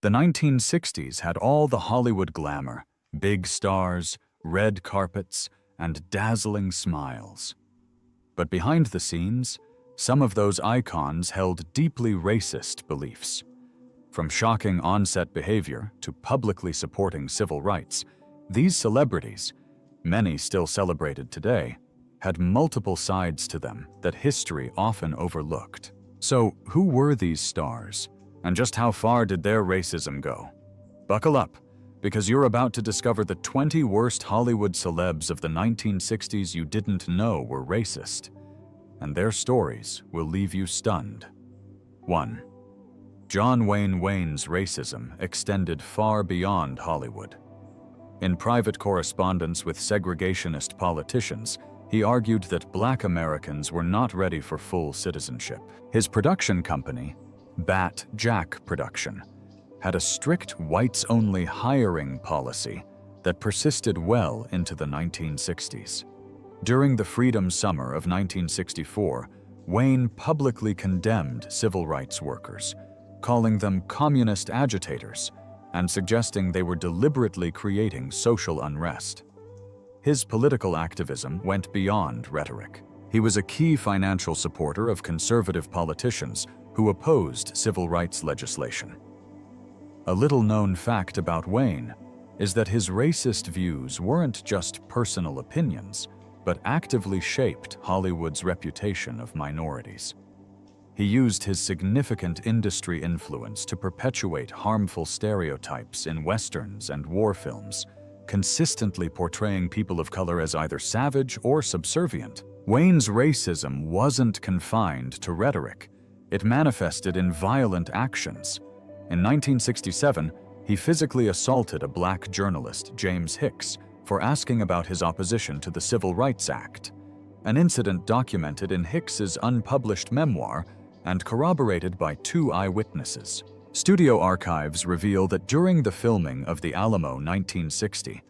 The 1960s had all the Hollywood glamour, big stars, red carpets, and dazzling smiles. But behind the scenes, some of those icons held deeply racist beliefs. From shocking onset behavior to publicly supporting civil rights, these celebrities, many still celebrated today, had multiple sides to them that history often overlooked. So, who were these stars, and just how far did their racism go? Buckle up, because you're about to discover the 20 worst Hollywood celebs of the 1960s you didn't know were racist, and their stories will leave you stunned. 1. John Wayne Wayne's racism extended far beyond Hollywood. In private correspondence with segregationist politicians, he argued that Black Americans were not ready for full citizenship. His production company, Bat Jack Production, had a strict whites-only hiring policy that persisted well into the 1960s. During the Freedom Summer of 1964, Wayne publicly condemned civil rights workers, calling them communist agitators and suggesting they were deliberately creating social unrest. His political activism went beyond rhetoric. He was a key financial supporter of conservative politicians who opposed civil rights legislation. A little-known fact about Wayne is that his racist views weren't just personal opinions, but actively shaped Hollywood's reputation of minorities. He used his significant industry influence to perpetuate harmful stereotypes in westerns and war films, consistently portraying people of color as either savage or subservient. Wayne's racism wasn't confined to rhetoric. It manifested in violent actions. In 1967, he physically assaulted a Black journalist, James Hicks, for asking about his opposition to the Civil Rights Act, an incident documented in Hicks's unpublished memoir and corroborated by 2 eyewitnesses. Studio archives reveal that during the filming of The Alamo 1960,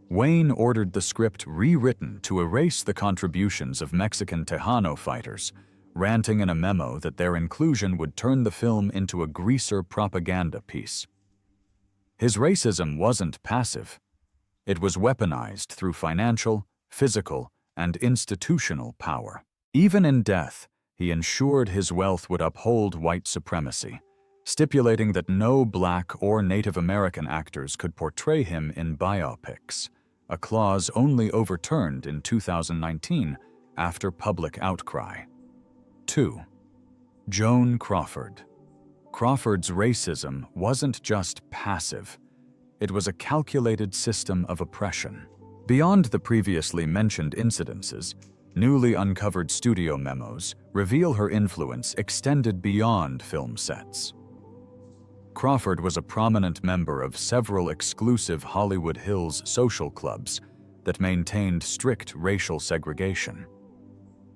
Wayne ordered the script rewritten to erase the contributions of Mexican Tejano fighters, ranting in a memo that their inclusion would turn the film into a greaser propaganda piece. His racism wasn't passive. It was weaponized through financial, physical, and institutional power. Even in death, he ensured his wealth would uphold white supremacy, stipulating that no Black or Native American actors could portray him in biopics, a clause only overturned in 2019 after public outcry. 2. Joan Crawford. Crawford's racism wasn't just passive. It was a calculated system of oppression. Beyond the previously mentioned incidences, newly uncovered studio memos reveal her influence extended beyond film sets. Crawford was a prominent member of several exclusive Hollywood Hills social clubs that maintained strict racial segregation.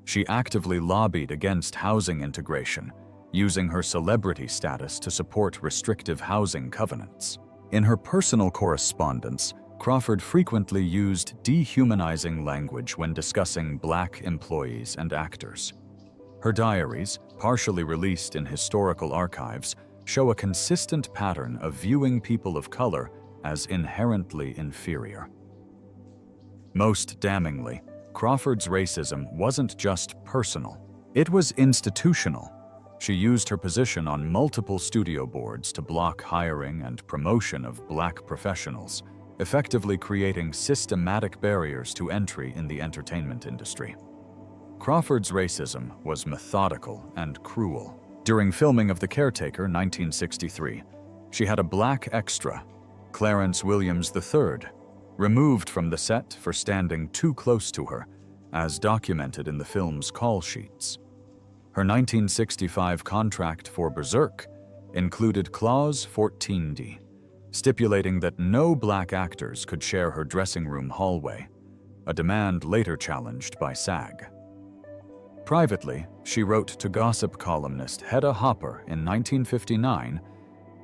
She actively lobbied against housing integration, using her celebrity status to support restrictive housing covenants. In her personal correspondence, Crawford frequently used dehumanizing language when discussing Black employees and actors. Her diaries, partially released in historical archives, show a consistent pattern of viewing people of color as inherently inferior. Most damningly, Crawford's racism wasn't just personal. It was institutional. She used her position on multiple studio boards to block hiring and promotion of Black professionals, effectively creating systematic barriers to entry in the entertainment industry. Crawford's racism was methodical and cruel. During filming of The Caretaker, 1963, she had a Black extra, Clarence Williams III, removed from the set for standing too close to her, as documented in the film's call sheets. Her 1965 contract for Berserk included Clause 14D, stipulating that no Black actors could share her dressing room hallway, a demand later challenged by SAG. Privately, she wrote to gossip columnist Hedda Hopper in 1959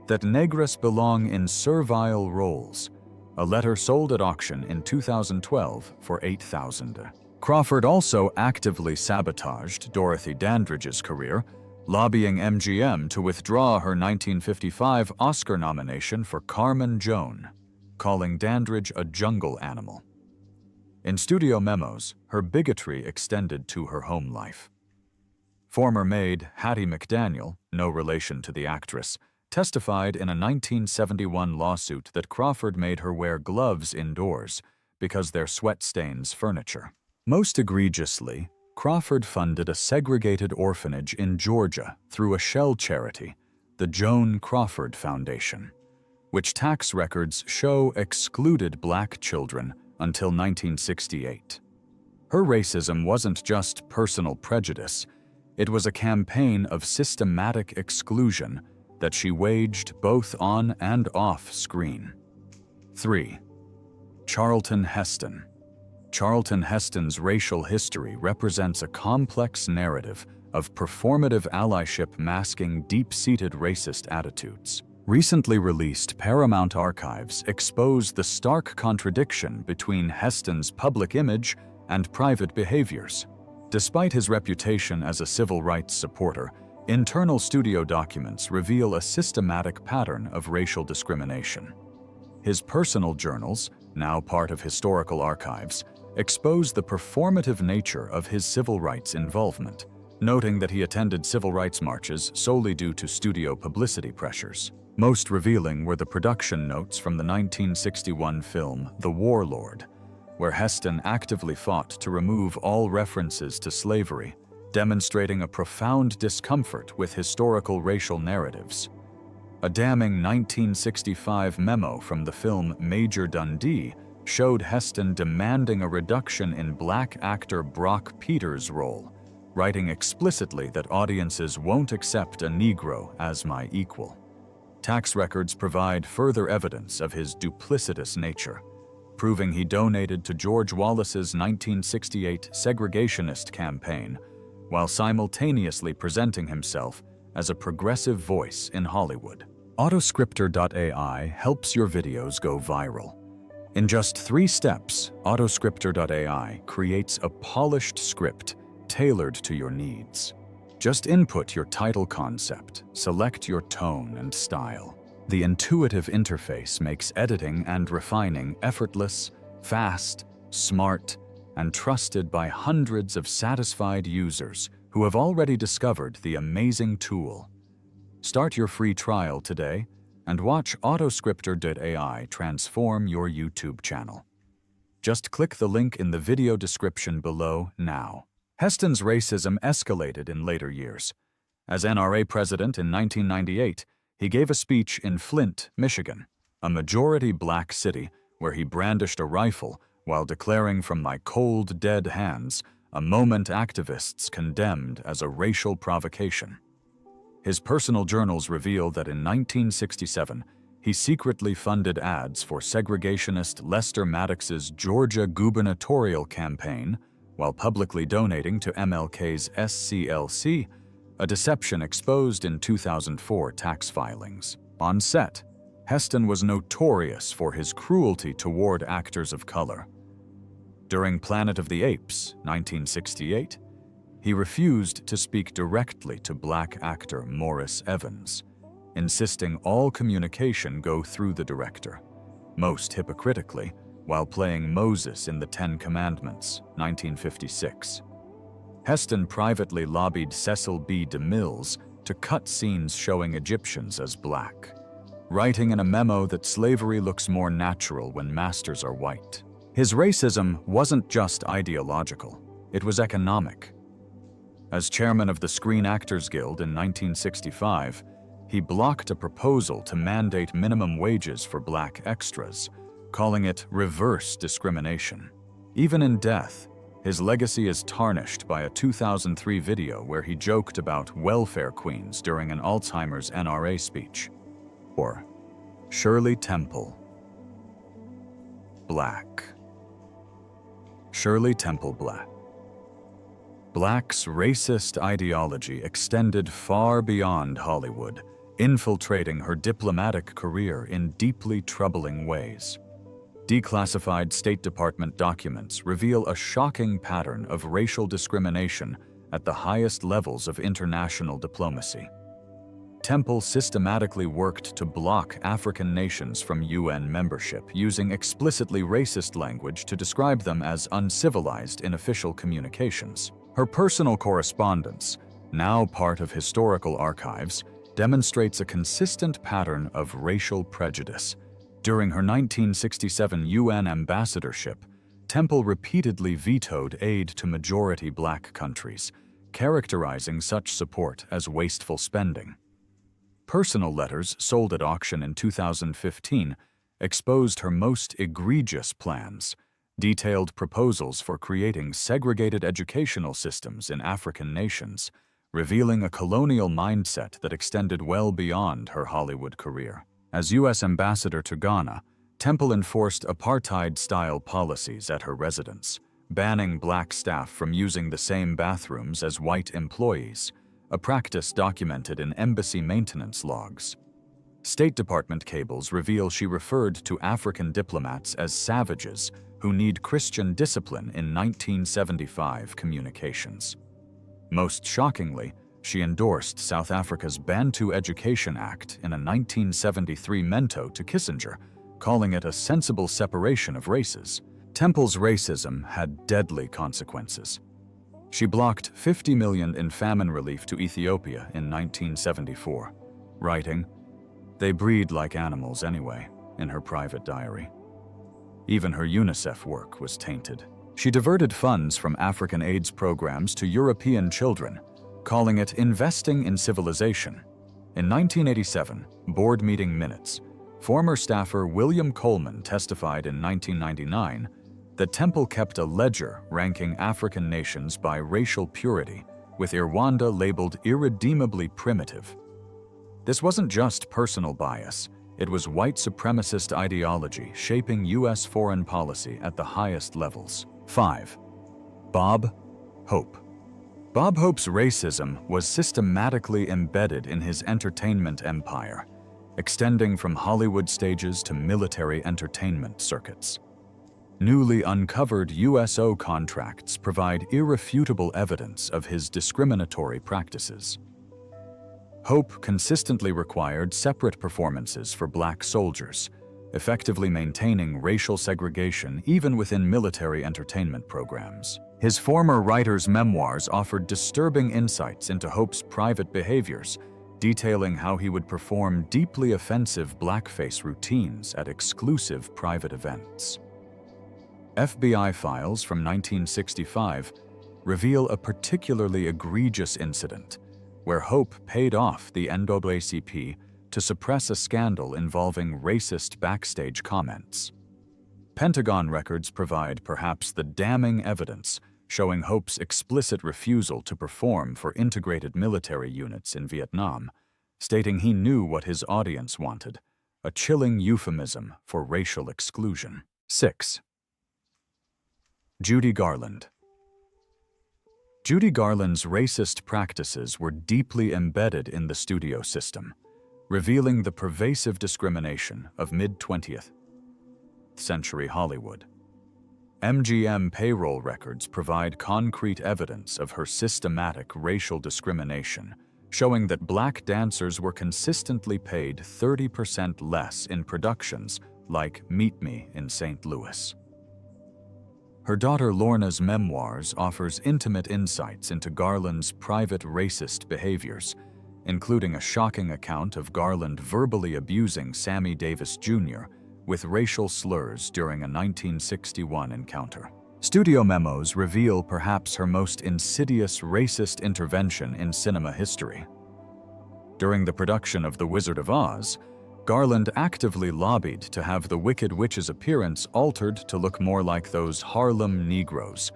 that negres belong in servile roles, a letter sold at auction in 2012 for $8,000. Crawford also actively sabotaged Dorothy Dandridge's career lobbying MGM to withdraw her 1955 Oscar nomination for Carmen Joan, calling Dandridge a jungle animal. In studio memos, her bigotry extended to her home life. Former maid Hattie McDaniel, no relation to the actress, testified in a 1971 lawsuit that Crawford made her wear gloves indoors because their sweat stains furniture. Most egregiously, Crawford funded a segregated orphanage in Georgia through a shell charity, the Joan Crawford Foundation, which tax records show excluded black children until 1968. Her racism wasn't just personal prejudice, it was a campaign of systematic exclusion that she waged both on and off screen. 3. Charlton Heston. Charlton Heston's racial history represents a complex narrative of performative allyship masking deep-seated racist attitudes. Recently released Paramount archives expose the stark contradiction between Heston's public image and private behaviors. Despite his reputation as a civil rights supporter, internal studio documents reveal a systematic pattern of racial discrimination. His personal journals, now part of historical archives, expose the performative nature of his civil rights involvement, noting that he attended civil rights marches solely due to studio publicity pressures. Most revealing were the production notes from the 1961 film The Warlord, where Heston actively fought to remove all references to slavery, demonstrating a profound discomfort with historical racial narratives. A damning 1965 memo from the film Major Dundee showed Heston demanding a reduction in black actor Brock Peters' role, writing explicitly that audiences won't accept a Negro as my equal. Tax records provide further evidence of his duplicitous nature, proving he donated to George Wallace's 1968 segregationist campaign, while simultaneously presenting himself as a progressive voice in Hollywood. Autoscriptor.ai helps your videos go viral. In just 3 steps, Autoscriptor.ai creates a polished script tailored to your needs. Just input your title concept, select your tone and style. The intuitive interface makes editing and refining effortless, fast, smart, and trusted by hundreds of satisfied users who have already discovered the amazing tool. Start your free trial today and watch Autoscriptor.ai transform your YouTube channel. Just click the link in the video description below now. Heston's racism escalated in later years. As NRA president in 1998, he gave a speech in Flint, Michigan, a majority black city where he brandished a rifle while declaring from my cold, dead hands, a moment activists condemned as a racial provocation. His personal journals reveal that in 1967, he secretly funded ads for segregationist Lester Maddox's Georgia gubernatorial campaign while publicly donating to MLK's SCLC, a deception exposed in 2004 tax filings. On set, Heston was notorious for his cruelty toward actors of color. During Planet of the Apes, 1968, he refused to speak directly to black actor Morris Evans, insisting all communication go through the director, most hypocritically, while playing Moses in the Ten Commandments, 1956. Heston privately lobbied Cecil B. DeMille to cut scenes showing Egyptians as black, writing in a memo that slavery looks more natural when masters are white. His racism wasn't just ideological, it was economic. As chairman of the Screen Actors Guild in 1965, he blocked a proposal to mandate minimum wages for black extras, calling it reverse discrimination. Even in death, his legacy is tarnished by a 2003 video where he joked about welfare queens during an Alzheimer's NRA speech. Or Shirley Temple. Black. Shirley Temple Black. Black's racist ideology extended far beyond Hollywood, infiltrating her diplomatic career in deeply troubling ways. Declassified State Department documents reveal a shocking pattern of racial discrimination at the highest levels of international diplomacy. Temple systematically worked to block African nations from UN membership, using explicitly racist language to describe them as uncivilized in official communications. Her personal correspondence, now part of historical archives, demonstrates a consistent pattern of racial prejudice. During her 1967 UN ambassadorship, Temple repeatedly vetoed aid to majority black countries, characterizing such support as wasteful spending. Personal letters sold at auction in 2015 exposed her most egregious plans, detailed proposals for creating segregated educational systems in African nations, revealing a colonial mindset that extended well beyond her Hollywood career. As U.S. ambassador to Ghana, Temple enforced apartheid-style policies at her residence, banning black staff from using the same bathrooms as white employees, a practice documented in embassy maintenance logs. State Department cables reveal she referred to African diplomats as savages who need Christian discipline in 1975 communications. Most shockingly, she endorsed South Africa's Bantu Education Act in a 1973 mento to Kissinger, calling it a sensible separation of races. Temple's racism had deadly consequences. She blocked $50 million in famine relief to Ethiopia in 1974, writing, "They breed like animals anyway," in her private diary. Even her UNICEF work was tainted. She diverted funds from African AIDS programs to European children, calling it investing in civilization. In 1987, board meeting minutes, former staffer William Coleman testified in 1999 that Temple kept a ledger ranking African nations by racial purity, with Rwanda labeled irredeemably primitive. This wasn't just personal bias, it was white supremacist ideology shaping U.S. foreign policy at the highest levels. 5. Bob Hope. Bob Hope's racism was systematically embedded in his entertainment empire, extending from Hollywood stages to military entertainment circuits. Newly uncovered USO contracts provide irrefutable evidence of his discriminatory practices. Hope consistently required separate performances for black soldiers, effectively maintaining racial segregation even within military entertainment programs. His former writer's memoirs offered disturbing insights into Hope's private behaviors, detailing how he would perform deeply offensive blackface routines at exclusive private events. FBI files from 1965 reveal a particularly egregious incident where Hope paid off the NAACP to suppress a scandal involving racist backstage comments. Pentagon records provide perhaps the damning evidence showing Hope's explicit refusal to perform for integrated military units in Vietnam, stating he knew what his audience wanted, a chilling euphemism for racial exclusion. 6. Judy Garland. Judy Garland's racist practices were deeply embedded in the studio system, revealing the pervasive discrimination of mid-20th century Hollywood. MGM payroll records provide concrete evidence of her systematic racial discrimination, showing that black dancers were consistently paid 30% less in productions like Meet Me in St. Louis. Her daughter Lorna's memoirs offers intimate insights into Garland's private racist behaviors, including a shocking account of Garland verbally abusing Sammy Davis Jr. with racial slurs during a 1961 encounter. Studio memos reveal perhaps her most insidious racist intervention in cinema history. During the production of The Wizard of Oz, Garland actively lobbied to have the Wicked Witch's appearance altered to look more like those Harlem Negroes,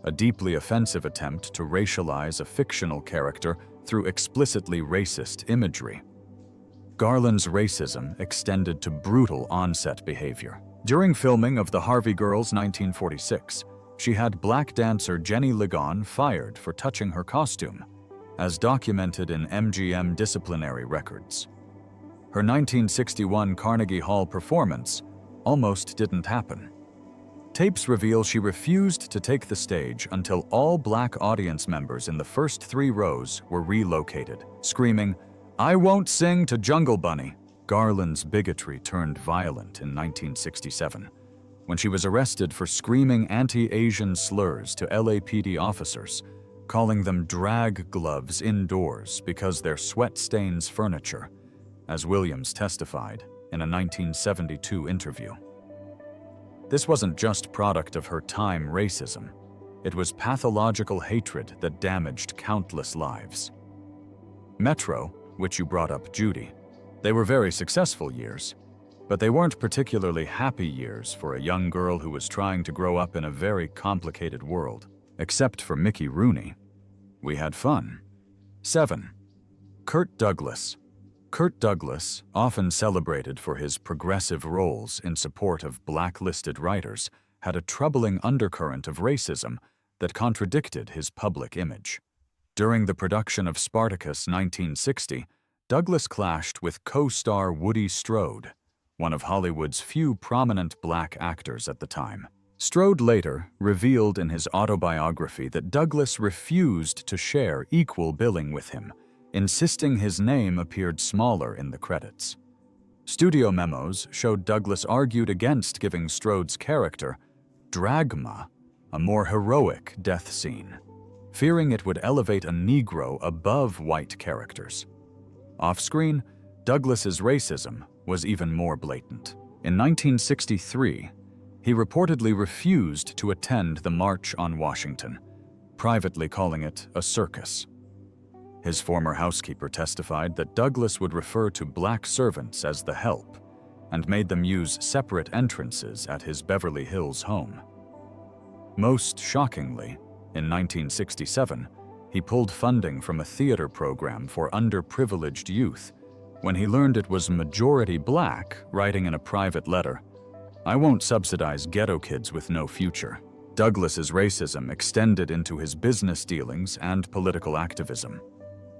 a deeply offensive attempt to racialize a fictional character through explicitly racist imagery. Garland's racism extended to brutal onset behavior. During filming of The Harvey Girls 1946, she had black dancer Jenny Ligon fired for touching her costume, as documented in MGM disciplinary records. Her 1961 Carnegie Hall performance almost didn't happen. Tapes reveal she refused to take the stage until all black audience members in the first 3 rows were relocated, screaming, "I won't sing to Jungle Bunny." Garland's bigotry turned violent in 1967, when she was arrested for screaming anti-Asian slurs to LAPD officers, calling them drag gloves indoors because they're sweat stains furniture, as Williams testified in a 1972 interview. This wasn't just product of her time racism. It was pathological hatred that damaged countless lives. Metro, which you brought up, Judy, they were very successful years, but they weren't particularly happy years for a young girl who was trying to grow up in a very complicated world. Except for Mickey Rooney, we had fun. 7. Kirk Douglas. Kirk Douglas, often celebrated for his progressive roles in support of blacklisted writers, had a troubling undercurrent of racism that contradicted his public image. During the production of Spartacus 1960, Douglas clashed with co-star Woody Strode, one of Hollywood's few prominent black actors at the time. Strode later revealed in his autobiography that Douglas refused to share equal billing with him, insisting his name appeared smaller in the credits. Studio memos showed Douglas argued against giving Strode's character, Dragma, a more heroic death scene, fearing it would elevate a Negro above white characters. Off-screen, Douglas's racism was even more blatant. In 1963, he reportedly refused to attend the March on Washington, privately calling it a circus. His former housekeeper testified that Douglas would refer to black servants as the help and made them use separate entrances at his Beverly Hills home. Most shockingly, in 1967, he pulled funding from a theater program for underprivileged youth when he learned it was majority black, writing in a private letter, "I won't subsidize ghetto kids with no future." Douglas's racism extended into his business dealings and political activism.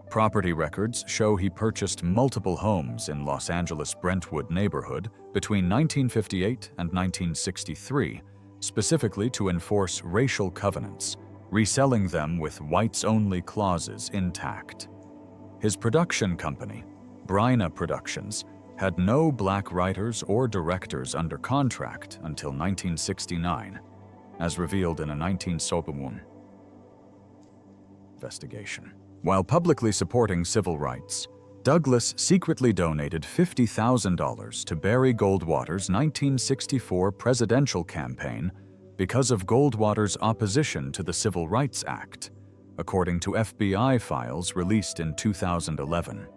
Property records show he purchased multiple homes in Los Angeles' Brentwood neighborhood between 1958 and 1963, specifically to enforce racial covenants, reselling them with whites-only clauses intact. His production company, Bryna Productions, had no black writers or directors under contract until 1969, as revealed in a 1971 investigation. While publicly supporting civil rights, Douglas secretly donated $50,000 to Barry Goldwater's 1964 presidential campaign because of Goldwater's opposition to the Civil Rights Act, according to FBI files released in 2011.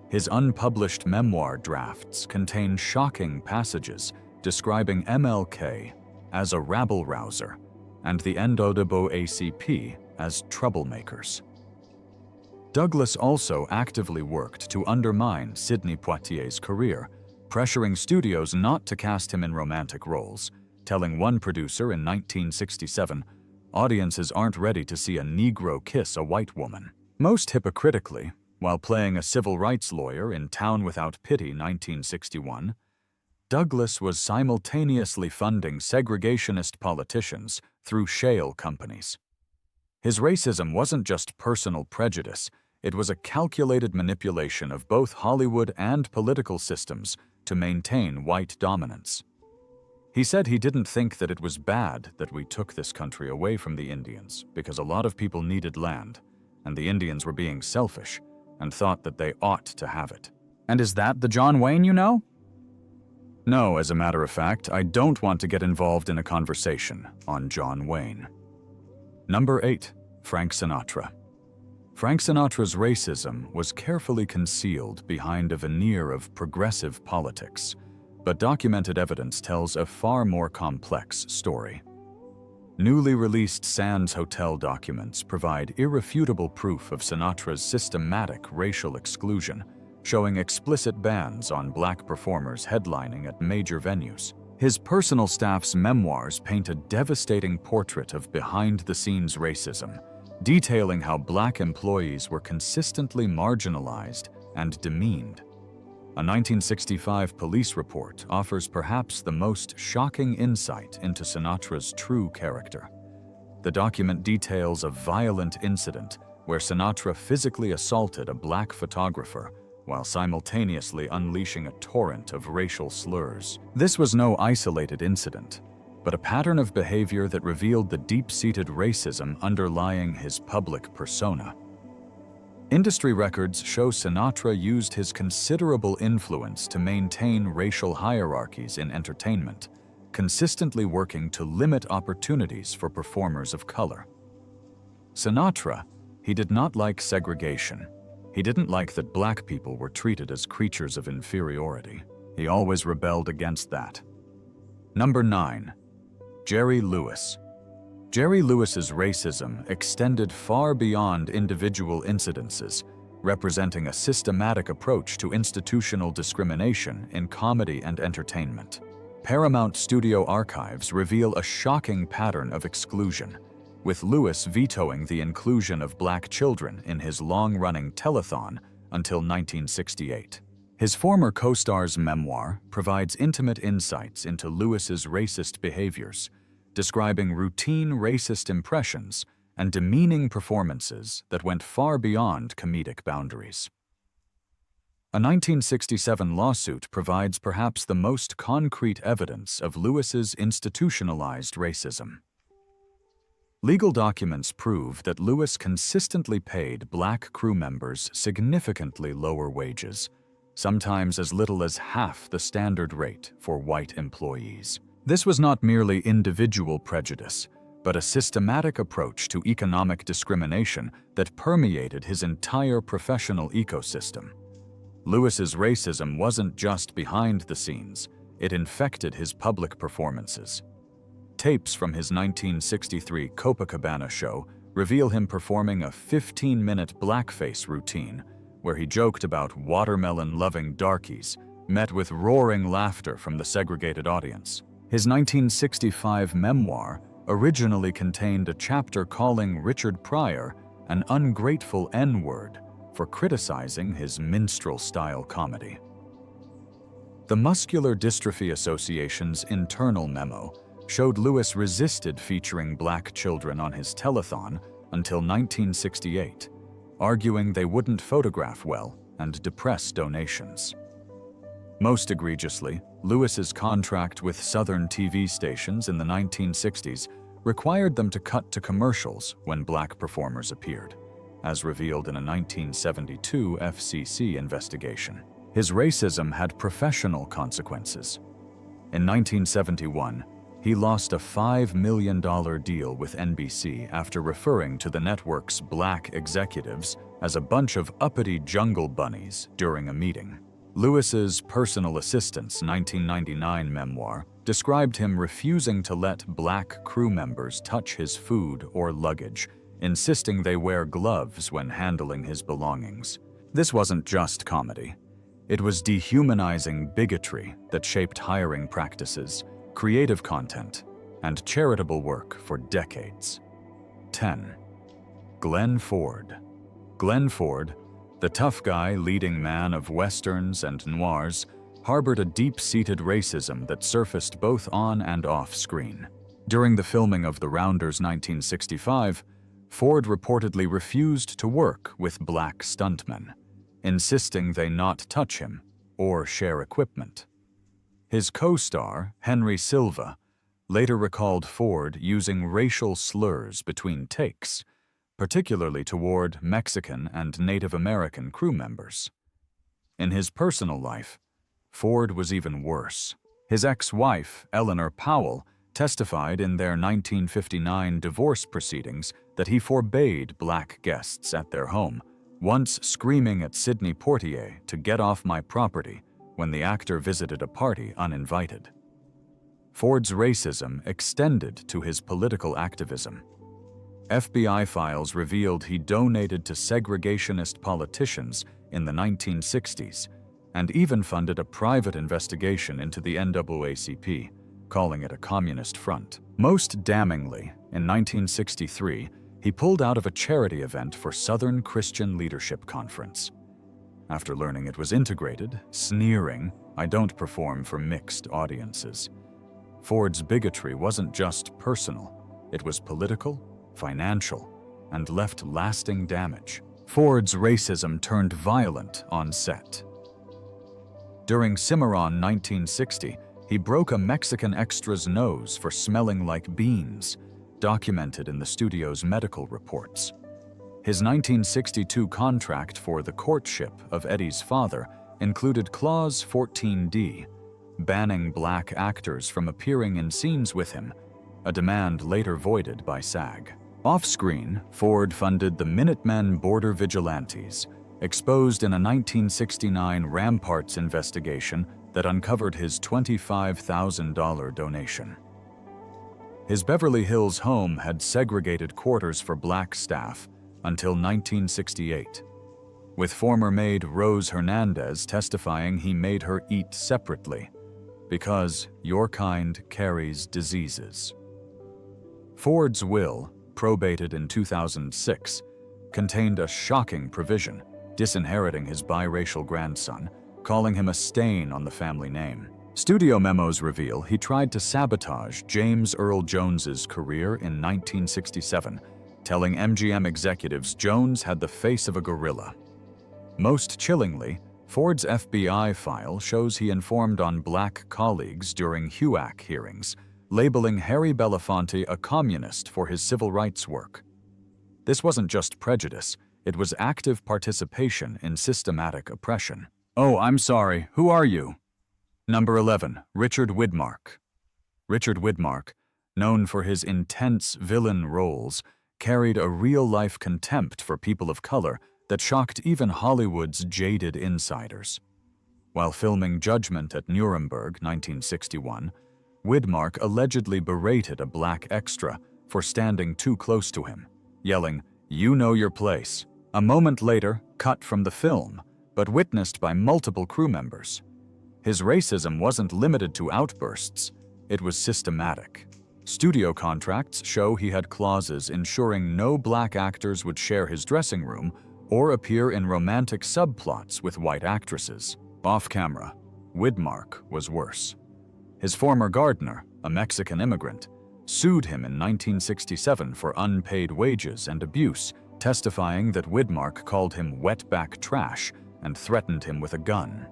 His unpublished memoir drafts contain shocking passages describing MLK as a rabble-rouser and the NAACP as troublemakers. Douglas also actively worked to undermine Sidney Poitier's career, pressuring studios not to cast him in romantic roles, telling one producer in 1967, "Audiences aren't ready to see a Negro kiss a white woman." Most hypocritically, while playing a civil rights lawyer in Town Without Pity 1961, Douglas was simultaneously funding segregationist politicians through shale companies. His racism wasn't just personal prejudice, it was a calculated manipulation of both Hollywood and political systems to maintain white dominance. He said he didn't think that it was bad that we took this country away from the Indians because a lot of people needed land, and the Indians were being selfish and thought that they ought to have it. And is that the John Wayne you know? No, as a matter of fact, I don't want to get involved in a conversation on John Wayne. Number 8. Frank Sinatra. Frank Sinatra's racism was carefully concealed behind a veneer of progressive politics, but documented evidence tells a far more complex story. Newly released Sands Hotel documents provide irrefutable proof of Sinatra's systematic racial exclusion, showing explicit bans on black performers headlining at major venues. His personal staff's memoirs paint a devastating portrait of behind-the-scenes racism, detailing how black employees were consistently marginalized and demeaned. A 1965 police report offers perhaps the most shocking insight into Sinatra's true character. The document details a violent incident where Sinatra physically assaulted a black photographer while simultaneously unleashing a torrent of racial slurs. This was no isolated incident, but a pattern of behavior that revealed the deep-seated racism underlying his public persona. Industry records show Sinatra used his considerable influence to maintain racial hierarchies in entertainment, consistently working to limit opportunities for performers of color. Sinatra, he did not like segregation. He didn't like that black people were treated as creatures of inferiority. He always rebelled against that. Number 9. Jerry Lewis. Jerry Lewis's racism extended far beyond individual incidences, representing a systematic approach to institutional discrimination in comedy and entertainment. Paramount Studio archives reveal a shocking pattern of exclusion, with Lewis vetoing the inclusion of black children in his long-running telethon until 1968. His former co-star's memoir provides intimate insights into Lewis's racist behaviors, describing routine racist impressions and demeaning performances that went far beyond comedic boundaries. A 1967 lawsuit provides perhaps the most concrete evidence of Lewis's institutionalized racism. Legal documents prove that Lewis consistently paid black crew members significantly lower wages, sometimes as little as half the standard rate for white employees. This was not merely individual prejudice, but a systematic approach to economic discrimination that permeated his entire professional ecosystem. Lewis's racism wasn't just behind the scenes, it infected his public performances. Tapes from his 1963 Copacabana show reveal him performing a 15-minute blackface routine where he joked about watermelon-loving darkies, met with roaring laughter from the segregated audience. His 1965 memoir originally contained a chapter calling Richard Pryor an ungrateful N-word for criticizing his minstrel-style comedy. The Muscular Dystrophy Association's internal memo showed Lewis resisted featuring black children on his telethon until 1968, arguing they wouldn't photograph well and depress donations. Most egregiously, Lewis's contract with Southern TV stations in the 1960s required them to cut to commercials when black performers appeared, as revealed in a 1972 FCC investigation. His racism had professional consequences. In 1971, he lost a $5 million deal with NBC after referring to the network's black executives as a bunch of uppity jungle bunnies during a meeting. Lewis's Personal Assistant's 1999 memoir described him refusing to let black crew members touch his food or luggage, insisting they wear gloves when handling his belongings. This wasn't just comedy. It was dehumanizing bigotry that shaped hiring practices, creative content, and charitable work for decades. 10. Glenn Ford. Glenn Ford, the tough guy leading man of westerns and noirs, harbored a deep-seated racism that surfaced both on and off screen. During the filming of The Rounders 1965, Ford reportedly refused to work with black stuntmen, insisting they not touch him or share equipment. His co-star, Henry Silva, later recalled Ford using racial slurs between takes, particularly toward Mexican and Native American crew members. In his personal life, Ford was even worse. His ex-wife, Eleanor Powell, testified in their 1959 divorce proceedings that he forbade black guests at their home, once screaming at Sidney Poitier to get off my property when the actor visited a party uninvited. Ford's racism extended to his political activism. FBI files revealed he donated to segregationist politicians in the 1960s and even funded a private investigation into the NAACP, calling it a communist front. Most damningly, in 1963, he pulled out of a charity event for Southern Christian Leadership Conference. After learning it was integrated, sneering, "I don't perform for mixed audiences." Ford's bigotry wasn't just personal, it was political, financial, and left lasting damage. Ford's racism turned violent on set. During Cimarron 1960, he broke a Mexican extra's nose for smelling like beans, documented in the studio's medical reports. His 1962 contract for the courtship of Eddie's father included Clause 14D, banning black actors from appearing in scenes with him, a demand later voided by SAG. Off-screen, Ford funded the Minutemen Border Vigilantes, exposed in a 1969 Ramparts investigation that uncovered his $25,000 donation. His Beverly Hills home had segregated quarters for black staff until 1968, with former maid Rose Hernandez testifying he made her eat separately, because your kind carries diseases. Ford's will, probated in 2006, contained a shocking provision, disinheriting his biracial grandson, calling him a stain on the family name. Studio memos reveal he tried to sabotage James Earl Jones's career in 1967, telling MGM executives Jones had the face of a gorilla. Most chillingly, Ford's FBI file shows he informed on black colleagues during HUAC hearings, labeling Harry Belafonte a communist for his civil rights work. This wasn't just prejudice, it was active participation in systematic oppression. "Oh, I'm sorry, who are you?" Number 11, Richard Widmark. Richard Widmark, known for his intense villain roles, carried a real-life contempt for people of color that shocked even Hollywood's jaded insiders. While filming Judgment at Nuremberg, 1961, Widmark allegedly berated a black extra for standing too close to him, yelling, "You know your place." A moment later, cut from the film, but witnessed by multiple crew members. His racism wasn't limited to outbursts, it was systematic. Studio contracts show he had clauses ensuring no black actors would share his dressing room or appear in romantic subplots with white actresses. Off-camera, Widmark was worse. His former gardener, a Mexican immigrant, sued him in 1967 for unpaid wages and abuse, testifying that Widmark called him wetback trash and threatened him with a gun.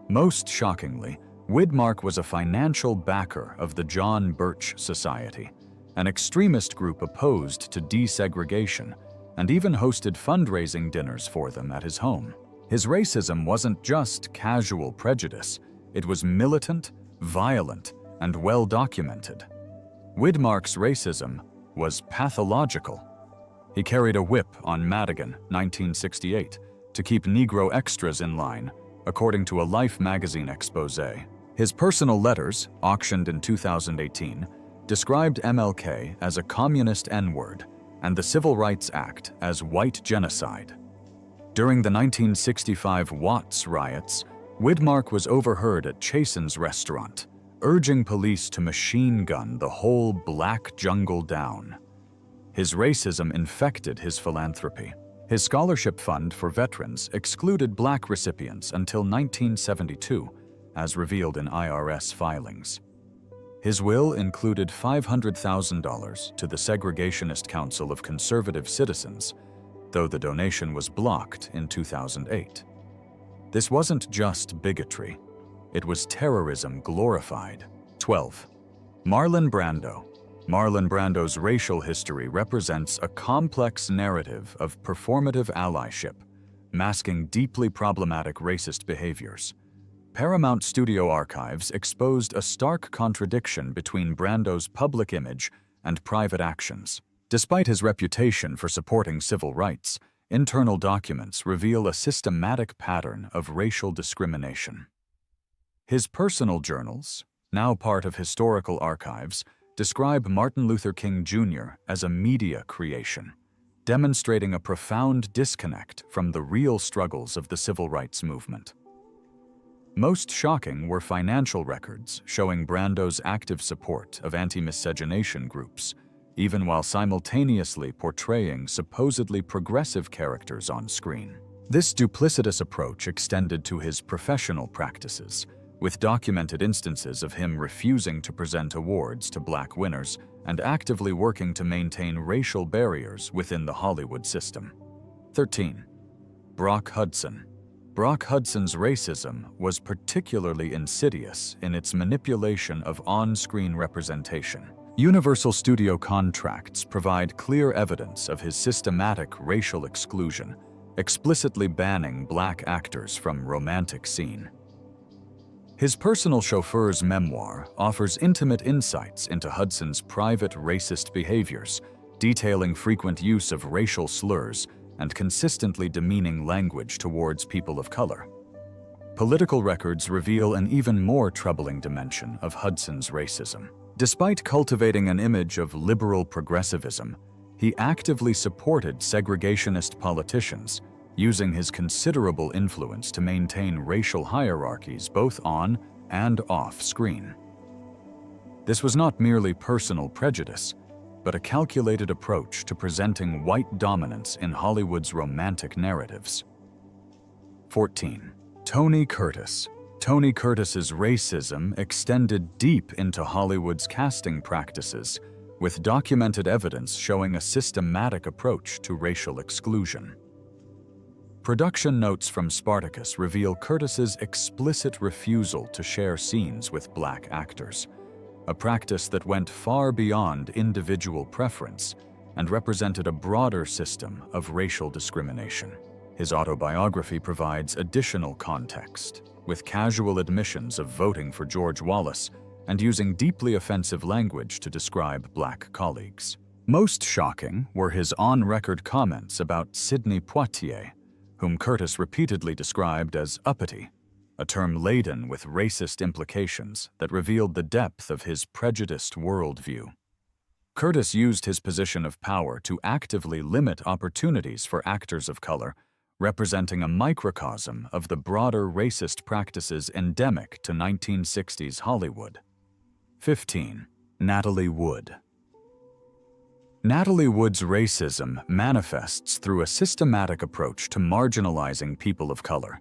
Most shockingly, Widmark was a financial backer of the John Birch Society, an extremist group opposed to desegregation, and even hosted fundraising dinners for them at his home. His racism wasn't just casual prejudice, it was militant, violent, and well-documented. Widmark's racism was pathological. He carried a whip on Madigan, 1968, to keep Negro extras in line, according to a Life magazine expose. His personal letters, auctioned in 2018, described MLK as a communist N-word and the Civil Rights Act as white genocide. During the 1965 Watts riots, Widmark was overheard at Chasen's restaurant, urging police to machine gun the whole black jungle down. His racism infected his philanthropy. His scholarship fund for veterans excluded black recipients until 1972, as revealed in IRS filings. His will included $500,000 to the Segregationist Council of Conservative Citizens, though the donation was blocked in 2008. This wasn't just bigotry, it was terrorism glorified. 12. Marlon Brando. Marlon Brando's racial history represents a complex narrative of performative allyship, masking deeply problematic racist behaviors. Paramount Studio archives exposed a stark contradiction between Brando's public image and private actions. Despite his reputation for supporting civil rights, internal documents reveal a systematic pattern of racial discrimination. His personal journals, now part of historical archives, describe Martin Luther King Jr. as a media creation, demonstrating a profound disconnect from the real struggles of the civil rights movement. Most shocking were financial records showing Brando's active support of anti-miscegenation groups, even while simultaneously portraying supposedly progressive characters on screen. This duplicitous approach extended to his professional practices, with documented instances of him refusing to present awards to black winners and actively working to maintain racial barriers within the Hollywood system. 13. Brock Hudson. Brock Hudson's racism was particularly insidious in its manipulation of on-screen representation. Universal Studio contracts provide clear evidence of his systematic racial exclusion, explicitly banning black actors from romantic scene. His personal chauffeur's memoir offers intimate insights into Hudson's private racist behaviors, detailing frequent use of racial slurs and consistently demeaning language towards people of color. Political records reveal an even more troubling dimension of Hudson's racism. Despite cultivating an image of liberal progressivism, he actively supported segregationist politicians, using his considerable influence to maintain racial hierarchies both on and off screen. This was not merely personal prejudice, but a calculated approach to presenting white dominance in Hollywood's romantic narratives. 14. Tony Curtis. Tony Curtis's racism extended deep into Hollywood's casting practices, with documented evidence showing a systematic approach to racial exclusion. Production notes from Spartacus reveal Curtis's explicit refusal to share scenes with black actors, a practice that went far beyond individual preference and represented a broader system of racial discrimination. His autobiography provides additional context, with casual admissions of voting for George Wallace and using deeply offensive language to describe black colleagues. Most shocking were his on-record comments about Sidney Poitier, whom Curtis repeatedly described as uppity, a term laden with racist implications that revealed the depth of his prejudiced worldview. Curtis used his position of power to actively limit opportunities for actors of color, representing a microcosm of the broader racist practices endemic to 1960s Hollywood. 15. Natalie Wood. Natalie Wood's racism manifests through a systematic approach to marginalizing people of color.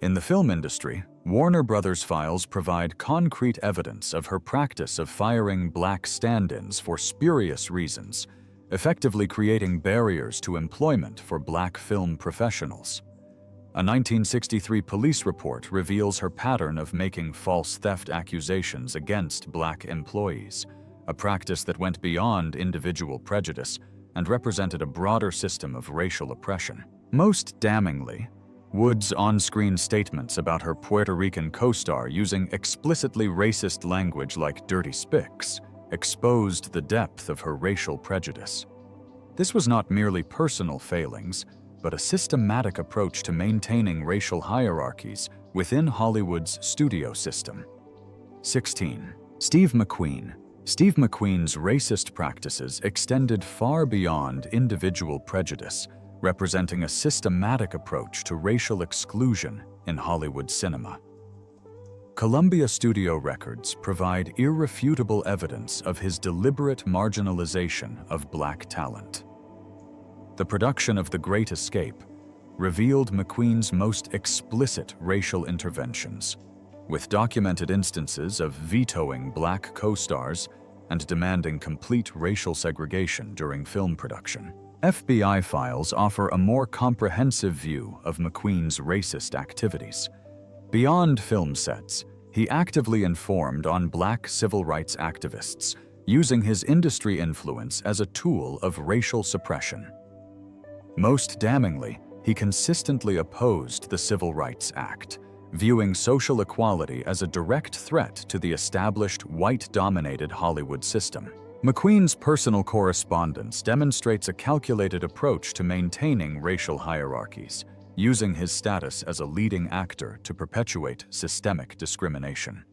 In the film industry, Warner Brothers files provide concrete evidence of her practice of firing black stand-ins for spurious reasons, effectively creating barriers to employment for black film professionals. A 1963 police report reveals her pattern of making false theft accusations against black employees, a practice that went beyond individual prejudice and represented a broader system of racial oppression. Most damningly, Wood's on-screen statements about her Puerto Rican co-star using explicitly racist language like dirty spics exposed the depth of her racial prejudice. This was not merely personal failings, but a systematic approach to maintaining racial hierarchies within Hollywood's studio system. 16. Steve McQueen. Steve McQueen's racist practices extended far beyond individual prejudice, representing a systematic approach to racial exclusion in Hollywood cinema. Columbia Studio records provide irrefutable evidence of his deliberate marginalization of black talent. The production of The Great Escape revealed McQueen's most explicit racial interventions, with documented instances of vetoing black co-stars and demanding complete racial segregation during film production. FBI files offer a more comprehensive view of McQueen's racist activities. Beyond film sets, he actively informed on black civil rights activists, using his industry influence as a tool of racial suppression. Most damningly, he consistently opposed the Civil Rights Act, viewing social equality as a direct threat to the established white-dominated Hollywood system. McQueen's personal correspondence demonstrates a calculated approach to maintaining racial hierarchies, using his status as a leading actor to perpetuate systemic discrimination.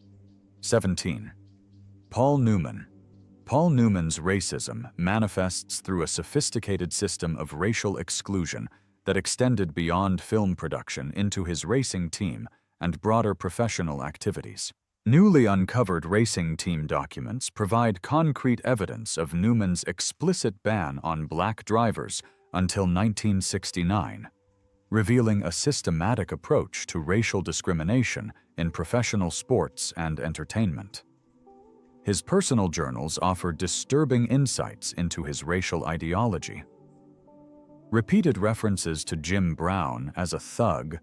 17. Paul Newman. Paul Newman's racism manifests through a sophisticated system of racial exclusion that extended beyond film production into his racing team and broader professional activities. Newly uncovered racing team documents provide concrete evidence of Newman's explicit ban on black drivers until 1969, revealing a systematic approach to racial discrimination in professional sports and entertainment. His personal journals offer disturbing insights into his racial ideology. Repeated references to Jim Brown as a thug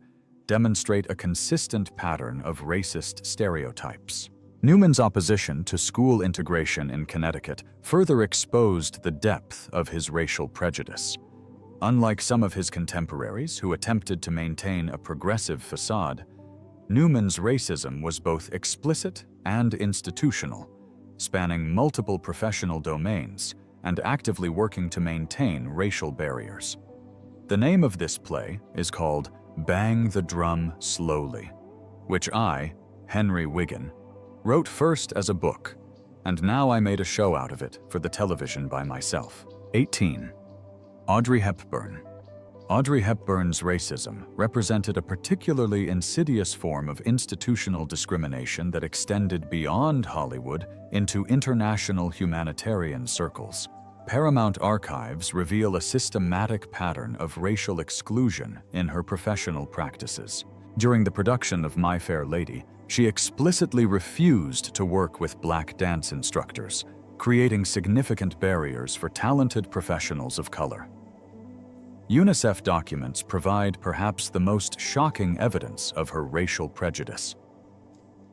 demonstrate a consistent pattern of racist stereotypes. Newman's opposition to school integration in Connecticut further exposed the depth of his racial prejudice. Unlike some of his contemporaries who attempted to maintain a progressive facade, Newman's racism was both explicit and institutional, spanning multiple professional domains and actively working to maintain racial barriers. The name of this play is called Bang the Drum Slowly, which I, Henry Wiggin, wrote first as a book, and now I made a show out of it for the television by myself. 18. Audrey Hepburn. Audrey Hepburn's racism represented a particularly insidious form of institutional discrimination that extended beyond Hollywood into international humanitarian circles. Paramount archives reveal a systematic pattern of racial exclusion in her professional practices. During the production of My Fair Lady, she explicitly refused to work with black dance instructors, creating significant barriers for talented professionals of color. UNICEF documents provide perhaps the most shocking evidence of her racial prejudice.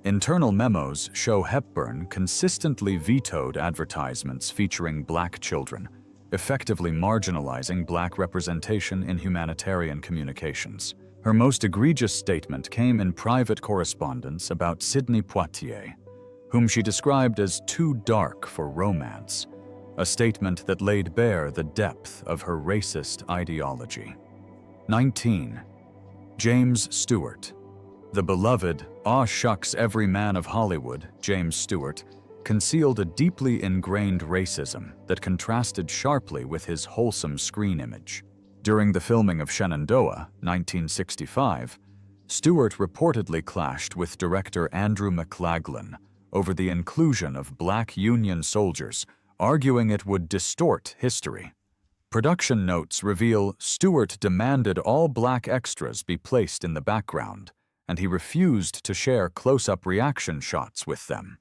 Internal memos show Hepburn consistently vetoed advertisements featuring black children, effectively marginalizing black representation in humanitarian communications. Her most egregious statement came in private correspondence about Sidney Poitier, whom she described as too dark for romance, a statement that laid bare the depth of her racist ideology. 19. James Stewart. The beloved, aw shucks every man of Hollywood, James Stewart, concealed a deeply ingrained racism that contrasted sharply with his wholesome screen image. During the filming of Shenandoah, 1965, Stewart reportedly clashed with director Andrew McLaglen over the inclusion of black Union soldiers, arguing it would distort history. Production notes reveal Stewart demanded all black extras be placed in the background, and he refused to share close-up reaction shots with them.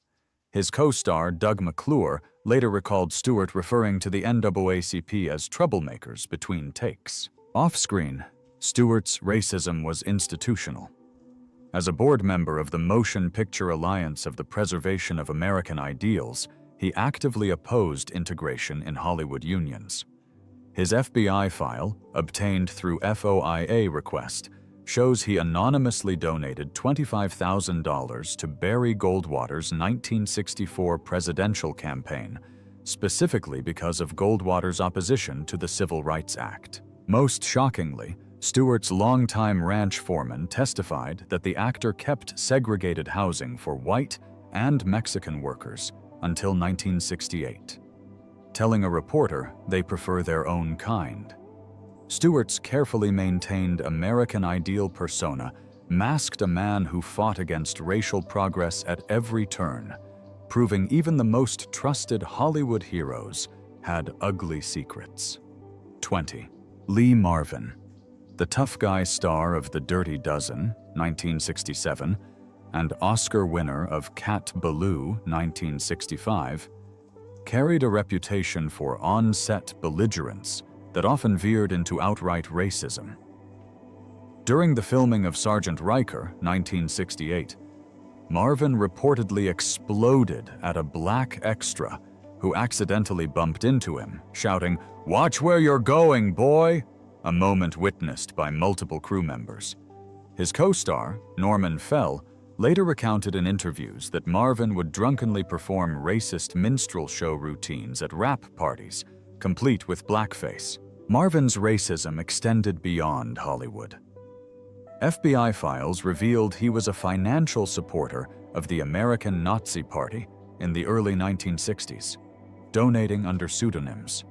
His co-star, Doug McClure, later recalled Stewart referring to the NAACP as troublemakers between takes. Off-screen, Stewart's racism was institutional. As a board member of the Motion Picture Alliance of the Preservation of American Ideals, he actively opposed integration in Hollywood unions. His FBI file, obtained through FOIA request, shows he anonymously donated $25,000 to Barry Goldwater's 1964 presidential campaign, specifically because of Goldwater's opposition to the Civil Rights Act. Most shockingly, Stewart's longtime ranch foreman testified that the actor kept segregated housing for white and Mexican workers until 1968, telling a reporter they prefer their own kind. Stewart's carefully maintained American Ideal persona masked a man who fought against racial progress at every turn, proving even the most trusted Hollywood heroes had ugly secrets. 20. Lee Marvin. The tough guy star of The Dirty Dozen, 1967, and Oscar winner of Cat Ballou, 1965, carried a reputation for on-set belligerence that often veered into outright racism. During the filming of Sergeant Riker, 1968, Marvin reportedly exploded at a black extra who accidentally bumped into him, shouting, "Watch where you're going, boy!" a moment witnessed by multiple crew members. His co-star, Norman Fell, later recounted in interviews that Marvin would drunkenly perform racist minstrel show routines at rap parties, complete with blackface. Marvin's racism extended beyond Hollywood. FBI files revealed he was a financial supporter of the American Nazi Party in the early 1960s, donating under pseudonyms.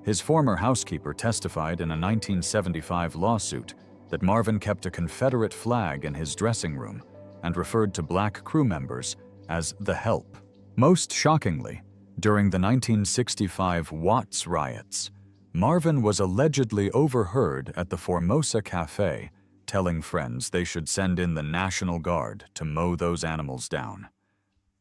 His former housekeeper testified in a 1975 lawsuit that Marvin kept a Confederate flag in his dressing room and referred to black crew members as the Help. Most shockingly, during the 1965 Watts riots, Marvin was allegedly overheard at the Formosa Cafe telling friends they should send in the National Guard to mow those animals down.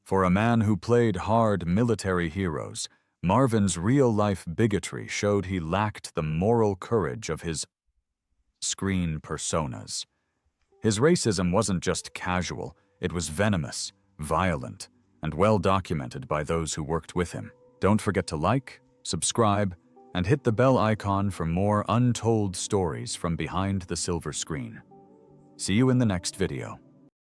For a man who played hard military heroes, Marvin's real-life bigotry showed he lacked the moral courage of his screen personas. His racism wasn't just casual, it was venomous, violent, and well documented by those who worked with him. Don't forget to like, subscribe, and hit the bell icon for more untold stories from behind the silver screen. See you in the next video.